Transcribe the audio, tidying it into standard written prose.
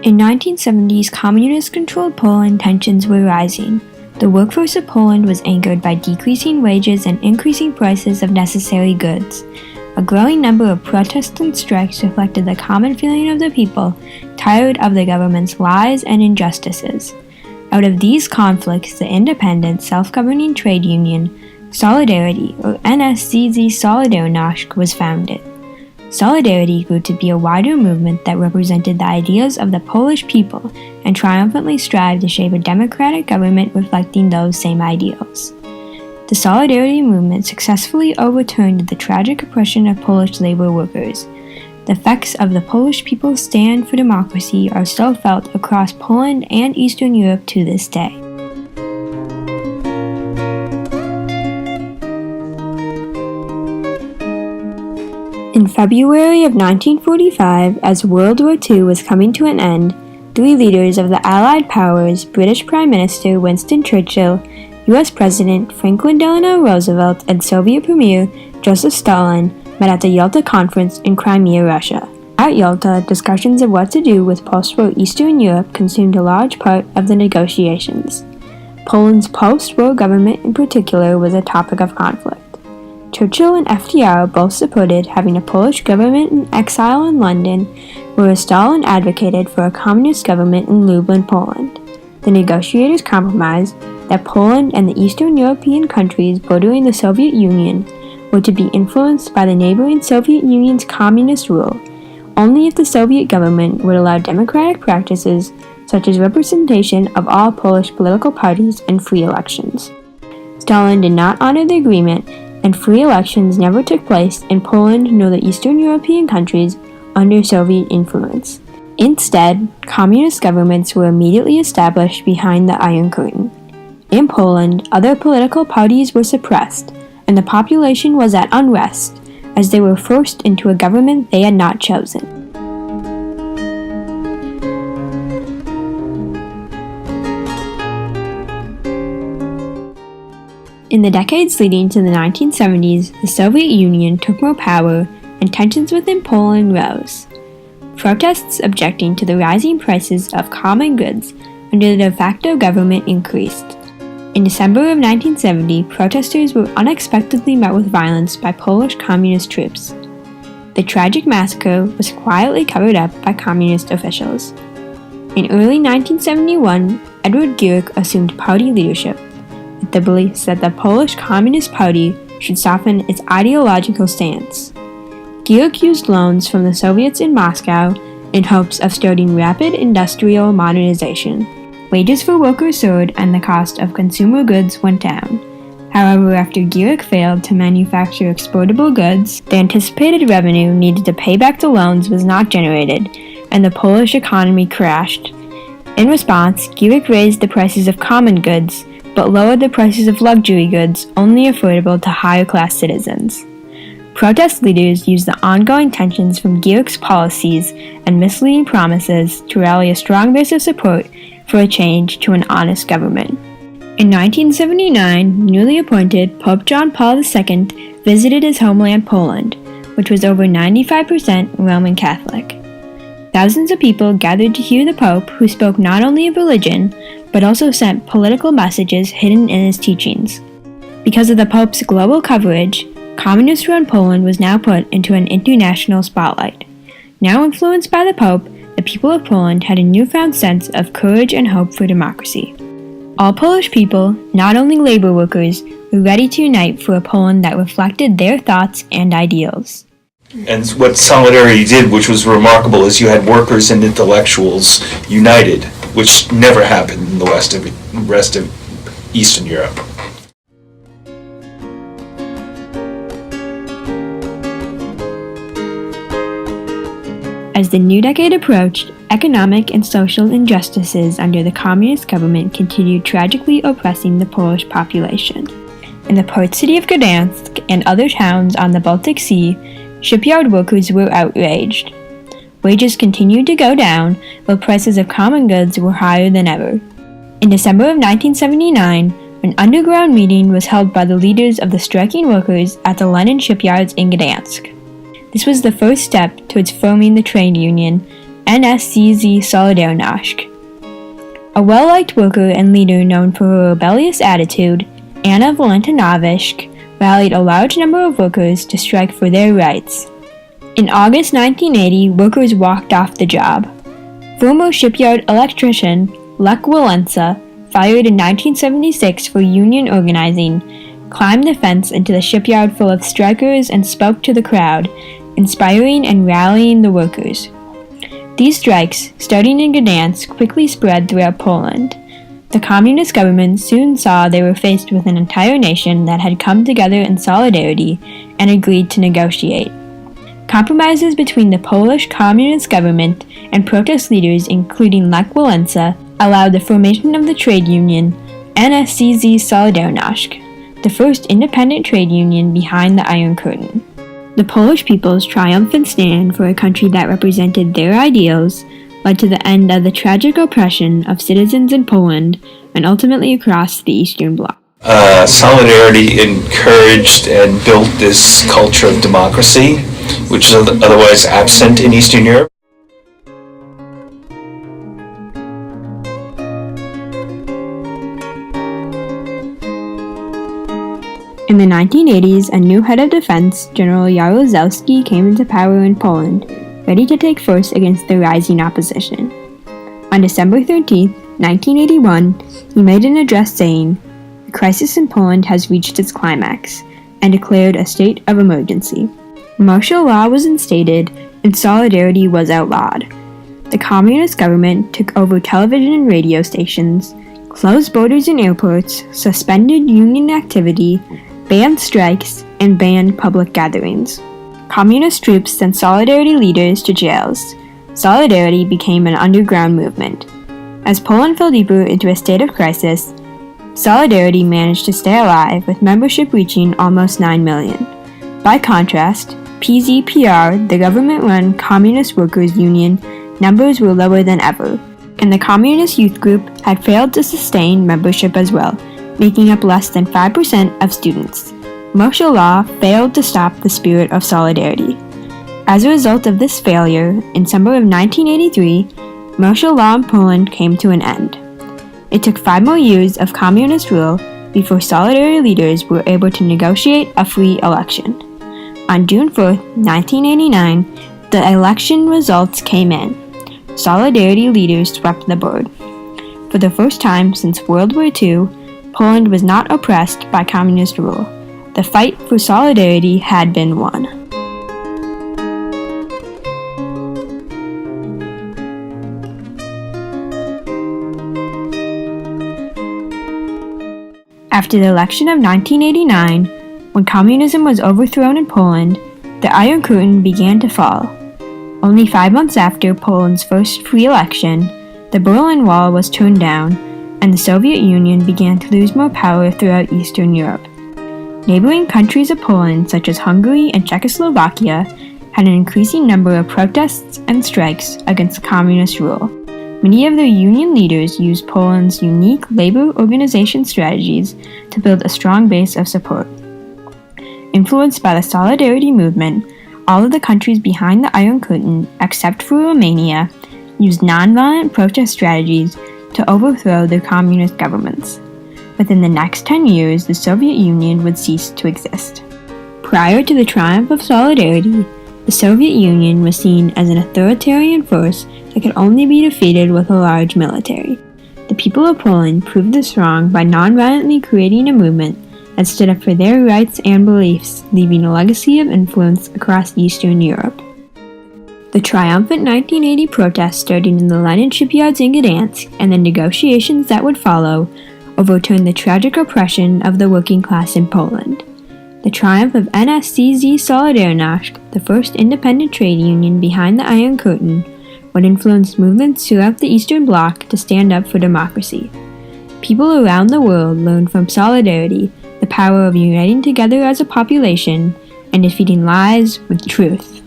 In 1970s communist-controlled Poland, tensions were rising. The workforce of Poland was anchored by decreasing wages and increasing prices of necessary goods. A growing number of protests and strikes reflected the common feeling of the people, tired of the government's lies and injustices. Out of these conflicts, the independent, self-governing trade union, Solidarity, or NSZZ Solidarność, was founded. Solidarity grew to be a wider movement that represented the ideas of the Polish people and triumphantly strived to shape a democratic government reflecting those same ideals. The Solidarity movement successfully overturned the tragic oppression of Polish labor workers. The effects of the Polish people's stand for democracy are still felt across Poland and Eastern Europe to this day. In February of 1945, as World War II was coming to an end, three leaders of the Allied powers, British Prime Minister Winston Churchill, U.S. President Franklin Delano Roosevelt, and Soviet Premier Joseph Stalin met at the Yalta Conference in Crimea, Russia. At Yalta, discussions of what to do with post-war Eastern Europe consumed a large part of the negotiations. Poland's post-war government in particular was a topic of conflict. Churchill and FDR both supported having a Polish government in exile in London, whereas Stalin advocated for a communist government in Lublin, Poland. The negotiators compromised that Poland and the Eastern European countries bordering the Soviet Union were to be influenced by the neighboring Soviet Union's communist rule, only if the Soviet government would allow democratic practices such as representation of all Polish political parties and free elections. Stalin did not honor the agreement, and free elections never took place in Poland nor the Eastern European countries under Soviet influence. Instead, communist governments were immediately established behind the Iron Curtain. In Poland, other political parties were suppressed, and the population was at unrest, as they were forced into a government they had not chosen. In the decades leading to the 1970s, the Soviet Union took more power, and tensions within Poland rose. Protests objecting to the rising prices of common goods under the de facto government increased. In December of 1970, protesters were unexpectedly met with violence by Polish communist troops. The tragic massacre was quietly covered up by communist officials. In early 1971, Edward Gierek assumed party leadership, with the beliefs that the Polish Communist Party should soften its ideological stance. Gierek used loans from the Soviets in Moscow in hopes of starting rapid industrial modernization. Wages for workers soared and the cost of consumer goods went down. However, after Gierek failed to manufacture exportable goods, the anticipated revenue needed to pay back the loans was not generated, and the Polish economy crashed. In response, Gierek raised the prices of common goods, but lowered the prices of luxury goods only affordable to higher-class citizens. Protest leaders used the ongoing tensions from Gierek's policies and misleading promises to rally a strong base of support for a change to an honest government. In 1979, newly appointed Pope John Paul II visited his homeland Poland, which was over 95% Roman Catholic. Thousands of people gathered to hear the Pope, who spoke not only of religion, but also sent political messages hidden in his teachings. Because of the Pope's global coverage, communist-run Poland was now put into an international spotlight. Now influenced by the Pope, the people of Poland had a newfound sense of courage and hope for democracy. All Polish people, not only labor workers, were ready to unite for a Poland that reflected their thoughts and ideals. And what Solidarity did, which was remarkable, is you had workers and intellectuals united, which never happened in the rest of Eastern Europe. As the new decade approached, economic and social injustices under the communist government continued tragically oppressing the Polish population. In the port city of Gdansk and other towns on the Baltic Sea, shipyard workers were outraged. Wages continued to go down, while prices of common goods were higher than ever. In December of 1979, an underground meeting was held by the leaders of the striking workers at the Lenin shipyards in Gdansk. This was the first step towards forming the trade union, NSZZ Solidarność. A well-liked worker and leader known for her rebellious attitude, Anna Valentinovic rallied a large number of workers to strike for their rights. In August 1980, workers walked off the job. Former shipyard electrician Lech Walesa, fired in 1976 for union organizing, climbed the fence into the shipyard full of strikers and spoke to the crowd, inspiring and rallying the workers. These strikes, starting in Gdansk, quickly spread throughout Poland. The communist government soon saw they were faced with an entire nation that had come together in solidarity and agreed to negotiate. Compromises between the Polish Communist government and protest leaders, including Lech Walesa, allowed the formation of the trade union NSZZ Solidarność, the first independent trade union behind the Iron Curtain. The Polish people's triumphant stand for a country that represented their ideals led to the end of the tragic oppression of citizens in Poland and ultimately across the Eastern Bloc. Solidarity encouraged and built this culture of democracy, which is otherwise absent in Eastern Europe. In the 1980s, a new head of defense, General Jaruzelski, came into power in Poland, ready to take force against the rising opposition. On December 13, 1981, he made an address saying, "The crisis in Poland has reached its climax," and declared a state of emergency. Martial law was instated, and solidarity was outlawed. The communist government took over television and radio stations, closed borders and airports, suspended union activity, banned strikes, and banned public gatherings. Communist troops sent Solidarity leaders to jails. Solidarity became an underground movement. As Poland fell deeper into a state of crisis, Solidarity managed to stay alive, with membership reaching almost 9 million. By contrast, PZPR, the government-run Communist Workers' Union, numbers were lower than ever, and the Communist Youth Group had failed to sustain membership as well, making up less than 5% of students. Martial law failed to stop the spirit of solidarity. As a result of this failure, in summer of 1983, martial law in Poland came to an end. It took 5 more years of communist rule before solidarity leaders were able to negotiate a free election. On June 4, 1989, the election results came in. Solidarity leaders swept the board. For the first time since World War II, Poland was not oppressed by communist rule. The fight for solidarity had been won. After the election of 1989, when communism was overthrown in Poland, the Iron Curtain began to fall. Only 5 months after Poland's first free election, the Berlin Wall was torn down, and the Soviet Union began to lose more power throughout Eastern Europe. Neighboring countries of Poland, such as Hungary and Czechoslovakia, had an increasing number of protests and strikes against communist rule. Many of their union leaders used Poland's unique labor organization strategies to build a strong base of support. Influenced by the Solidarity movement, all of the countries behind the Iron Curtain, except for Romania, used nonviolent protest strategies to overthrow their communist governments. Within the next 10 years, the Soviet Union would cease to exist. Prior to the triumph of Solidarity, the Soviet Union was seen as an authoritarian force that could only be defeated with a large military. The people of Poland proved this wrong by nonviolently creating a movement that stood up for their rights and beliefs, leaving a legacy of influence across Eastern Europe. The triumphant 1980 protests starting in the Lenin shipyards in Gdansk and the negotiations that would follow overturned the tragic oppression of the working class in Poland. The triumph of NSZZ Solidarność, the first independent trade union behind the Iron Curtain, would influence movements throughout the Eastern Bloc to stand up for democracy. People around the world learned from Solidarity the power of uniting together as a population and defeating lies with truth.